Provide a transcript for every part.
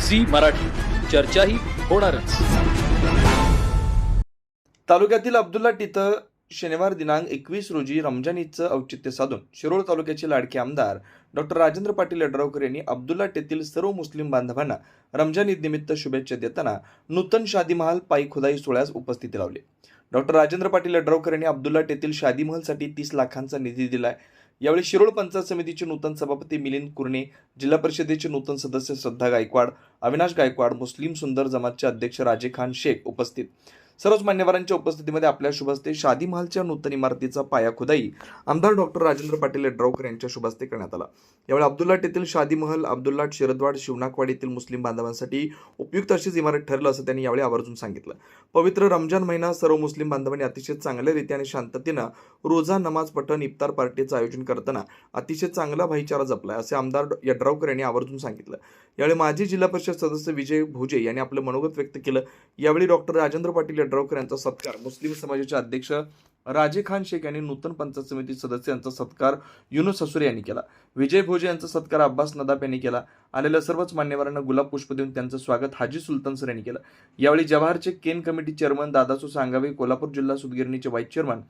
Zee Marathi, चर्चाही होणारच. तालुक्यातील अब्दुल्ला इथं शनिवार दिनांक 21 रोजी रमजान ईदचं औचित्य साधून शिरोळ तालुक्याचे लाडके आमदार डॉक्टर राजेंद्र पाटील यड्रावकर यांनी अब्दुल्ला येथील सर्व मुस्लिम बांधवांना रमजान ईद निमित्त शुभेच्छा देताना नूतन शादी महाल पायी खुदाई सोहळ्यास उपस्थिती लावली. डॉक्टर राजेंद्र पाटील यड्रावकर यांनी अब्दुल्ला येथील शादी महालसाठी 30 लाखांचा निधी दिलाय. यावेळी शिरोळ पंचायत समितीचे नूतन सभापती मिलिंद कुरणे, जिल्हा परिषदेचे नूतन सदस्य श्रद्धा गायकवाड, अविनाश गायकवाड, मुस्लिम सुंदर जमातचे अध्यक्ष राजे खान शेख उपस्थित. सर्वच मान्यवरांच्या उपस्थितीमध्ये आपल्या शुभ हस्ते शादी महालच्या नूतन इमारतीचा पाया खुदाई आमदार डॉक्टर राजेंद्र पाटील यड्रावकर यांच्या शुभ हस्ते करण्यात आला. यावेळी अब्दुल्ला येथील शादी महल अब्दुल्ला शिरदवाड शिवनाकवाडी येथील मुस्लिम बांधवांसाठी उपयुक्त अशीच इमारत ठरलं असं त्यांनी यावेळी आवर्जून सांगितलं. पवित्र रमजान महिना सर्व मुस्लिम बांधवांनी अतिशय चांगल्या रीती आणि शांततेनं रोजा, नमाज पठण, इफ्तार पार्टीचं आयोजन करताना अतिशय चांगला भाईचारा जपलाय असे आमदार यड्रावकर यांनी आवर्जून सांगितलं. यावेळी माजी जिल्हा परिषद सदस्य विजय भोजे यांनी आपलं मनोगत व्यक्त केलं. यावेळी डॉक्टर राजेंद्र पाटील यड्रावकर यांचा सत्कार मुस्लिम समाजाचे अध्यक्ष राजे खान शेख यांनी, नूतन पंचायत समिती सदस्य यांचा सत्कार युनुस हसुरे यांनी केला. विजय भोजे यांचा सत्कार अब्बास नदाफ यांनी केला. आलेल्या सर्वच मान्यवरांना गुलाब पुष्प देऊन त्यांचं स्वागत हाजी सुलतान सर यांनी केलं. यावेळी जवाहरचे केन कमिटी चेअरमन दादासू सांगावे, कोल्हापूर जिल्हा सुतगिरणीचे व्हाईस चेअरमन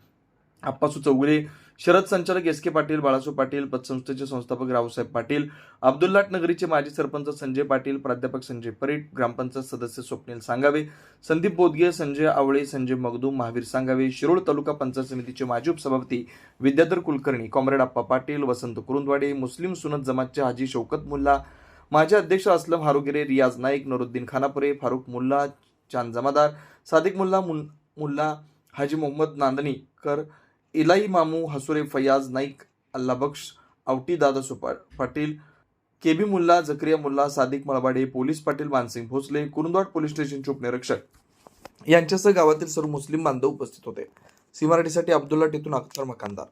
आप्पासू चौगुले, शरद संचालक एस के पाटील, बाळासू पाटील, पतसंस्थेचे संस्थापक रावसाहेब पाटील, अब्दुल्लाट नगरीचे माजी सरपंच संजय पाटील, प्राध्यापक संजय परीट, ग्रामपंचायत सदस्य स्वप्नील सांगावे, संदीप बोदगे, संजय आवळे, संजय मगदूम, महावीर सांगावे, शिरोळ तालुका पंचायत समितीचे माजी उपसभापती विद्याधर कुलकर्णी, कॉम्रेड आप्पा पाटील, वसंत कुरुंदवाडे, मुस्लिम सुन्नत जमातचे हाजी शौकत मुल्ला, माजी अध्यक्ष असलम हारुगिरे, रियाज नाईक, नरुद्दीन खानापुरे, फारुख मुल्ला, चांद जमादार, सादिक मुल्ला, हाजी मोहम्मद नांदणीकर, इलाई मामू हसुरे, फयाज नाईक, अल्लाबक्ष, आवटी दादासू पाटील, केबी मुल्ला, जकरिया मुल्ला, सादिक मळवाडे, पोलीस पाटील मानसिंग भोसले, कुरुंदवाड पोलीस स्टेशनचे उपनिरीक्षक यांच्यासह गावातील सर्व मुस्लिम बांधव उपस्थित होते. सी मराठीसाठी अब्दुल्ला टिथून अख्तर मकानदार.